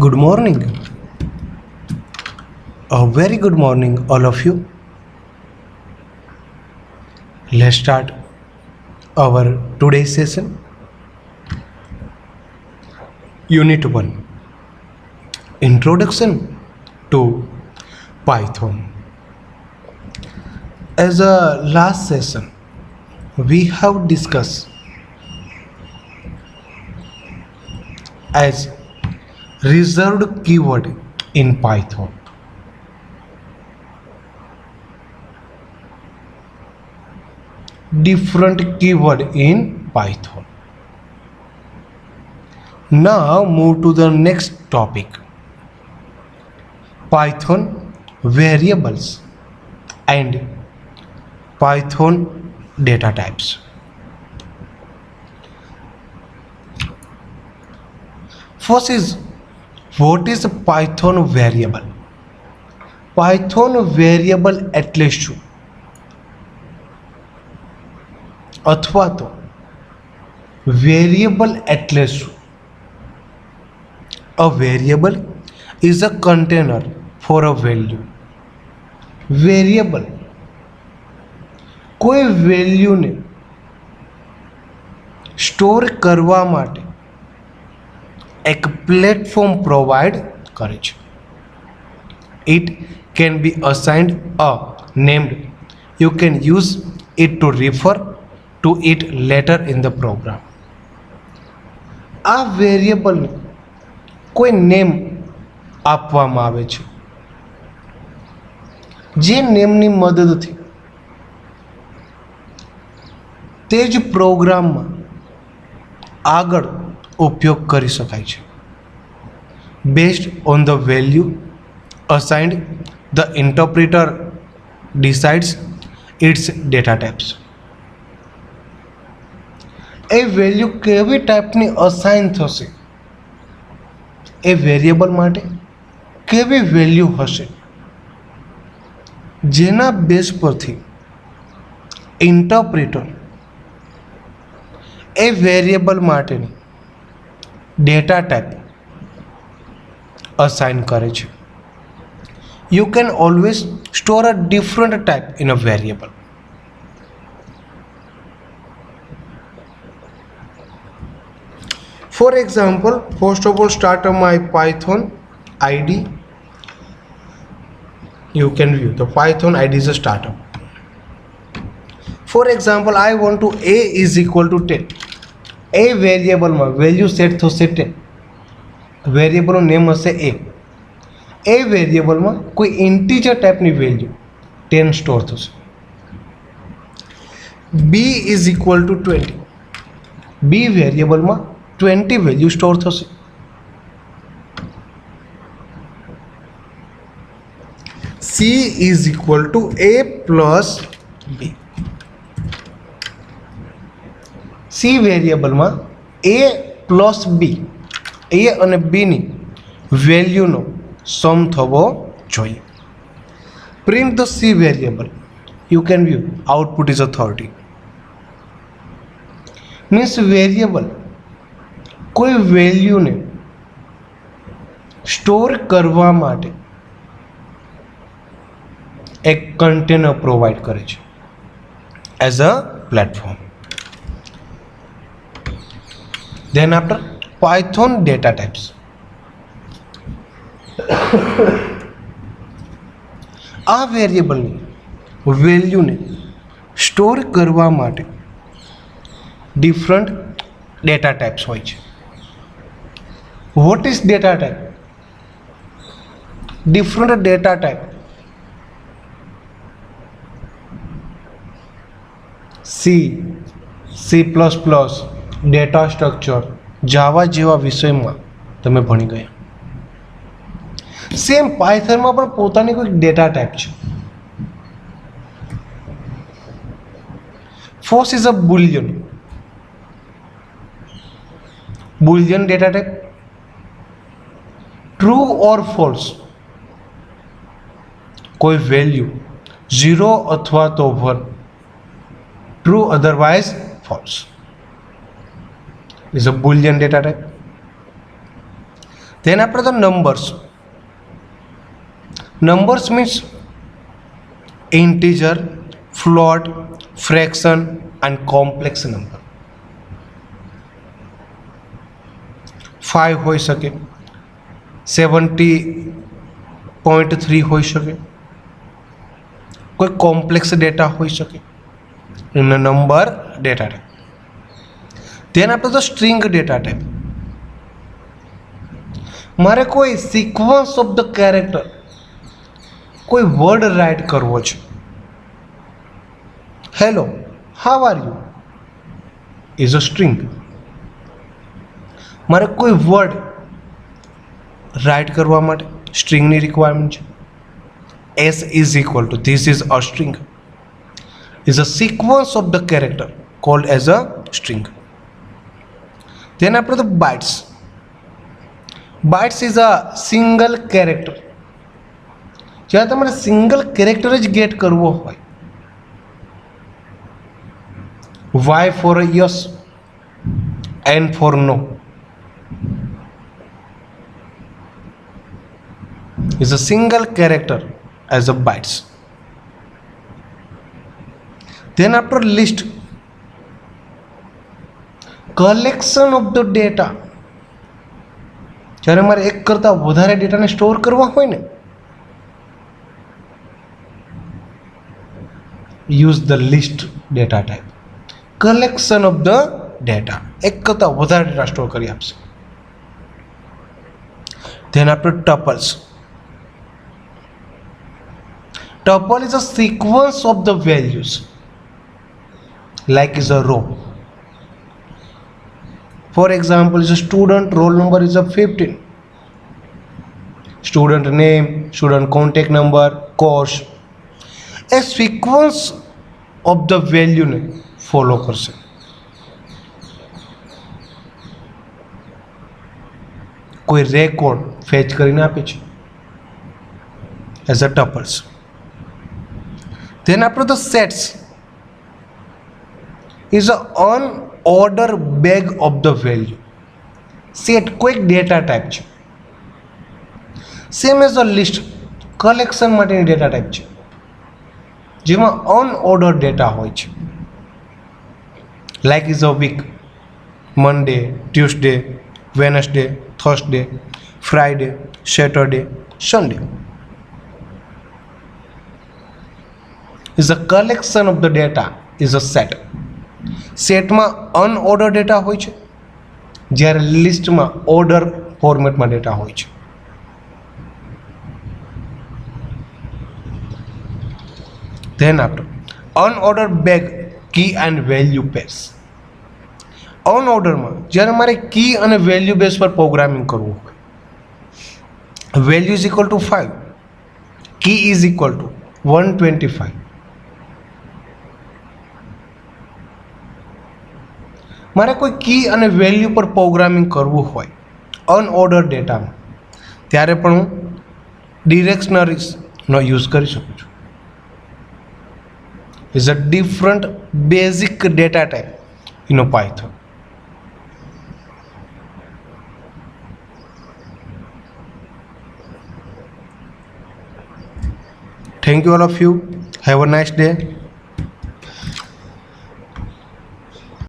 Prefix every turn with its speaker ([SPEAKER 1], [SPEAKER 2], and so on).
[SPEAKER 1] Good morning. A very good morning, all of you. Let's start our today's session. Unit 1, Introduction to Python. As a last session, we have discussed as reserved keyword in Python. Different keyword in Python. Now move to the next topic. Python variables and Python data types. First is, what is a Python variable? Python variable એટલે શું? અથવા તો variable એટલે શું? A variable is a container for a value. Variable કોઈ વેલ્યુને store કરવા માટે એક પ્લેટફોર્મ પ્રોવાઈડ કરે છે. It can be assigned a named. You can use it to refer to it later in the program. આ વેરિયેબલને કોઈ નેમ આપવામાં આવે છે, જે નેમની મદદથી તે જ પ્રોગ્રામમાં આગળ ઉપયોગ કરી શકાય છે. Based on the value assigned, the interpreter decides its data types. A value કેવી ટાઈપની અસાઇન થશે, એ વેરિયેબલ માટે કેવી વેલ્યુ હશે, જેના બેઝ પરથી ઇન્ટરપ્રિટર એ વેરિયેબલ માટેની ડેટા ટાઈપ અસાઇન કરે છે. You can always store a different type in a variable. For example, first of all, start my Python ID. You can view the Python ID is a startup. For example, I want to a is equal to 10. A variable માં value set થશે 10. વેરિયેબલનું name હશે a. એ વેરિયેબલમાં કોઈ integer ટાઈપની value 10 store થશે. b is equal to 20. b વેરિયેબલમાં 20 value store થશે. c is equal to a plus b. c વેરિયેબલમાં a પ્લસ b, a અને b ની વેલ્યુનો સમ થવો જોઈએ. Print the c variable. You can view output is a 30. Means variable કોઈ વેલ્યુને સ્ટોર કરવા માટે એક કન્ટેનર પ્રોવાઈડ કરે છે as a platform. Then after, Python data types. આ વેરિયેબલની વેલ્યુને સ્ટોર કરવા માટે ડિફરન્ટ ડેટા ટાઈપ્સ હોય છે. What is data type? Different data type. C, C++, data structure, Java જેવા વિષયમાં તમે ભણી ગયા. સેમ પાયથનમાં પણ પોતાની કોઈ ડેટા ટાઈપ છે. First is a Boolean. Boolean data type true or false, કોઈ વેલ્યુ 0 અથવા તો 1, true otherwise false is a boolean data type. Then after the numbers. Numbers means integer, float, fraction and complex number. 5 હોઈ શકે, 70.3 હોઈ શકે, કોઈ complex data હોઈ શકે. એમનો નંબર ડેટા ટાઈપ. ધ્યાન આપો તો સ્ટ્રિંગ ડેટા ટાઈપ. મારે કોઈ સિક્વન્સ ઓફ ધ કેરેક્ટર, કોઈ વર્ડ રાઇટ કરવો છે. Hello, how are you is a string. મારે કોઈ વર્ડ રાઇટ કરવા માટે સ્ટ્રિંગની રિક્વાયરમેન્ટ છે. S is equal two this is a string, is a sequence of the character cold as a string. then after the bytes. Bytes is a single character. જ્યારે તમારે single character જ gate કરવો હોય, Y for yes, N for no, is a single character as a bytes. Then after list, collection of the data. જ્યારે મારે એક કરતાં વધારે ડેટાને સ્ટોર કરવા હોય ને, use the list data type. collection of the data, એક કરતાં વધારે ડેટા સ્ટોર કરી આપશે. then after tuples. tuple is a sequence of the values, like is a row. For example, is a student roll number is a 15, student name, student contact number, course. A sequence of the value ને follow કરશે. કોઈ record fetch કરીને આપે છે as a tuples. then after the sets is a unordered bag of the value. Set કોઈક data type છે, same as a list collection માટેની data type છે, જેમાં અનઓર્ડર ડેટા હોય છે. Like is a week, Monday, Tuesday, Wednesday, Thursday, Friday, Saturday, Sunday. Is a collection of the data is a set. સેટમાં unorder data હોય છે, જ્યારે લિસ્ટમાં ઓર્ડર ફોર્મેટમાં ડેટા હોય છે. then after unordered bag, key and value pairs. અનઓર્ડરમાં જ્યારે મારે કી અને વેલ્યુ બેઝ પર પ્રોગ્રામિંગ કરવું હોય, value is equal to 5, key is equal to 125. મારે કોઈ કી અને વેલ્યુ પર પ્રોગ્રામિંગ કરવું હોય અનઓર્ડર ડેટામાં, ત્યારે પણ હું ડિરેક્શનરીઝનો યુઝ કરી શકું છું. is a different basic data type in a Python. Thank you all of you. Have a nice day.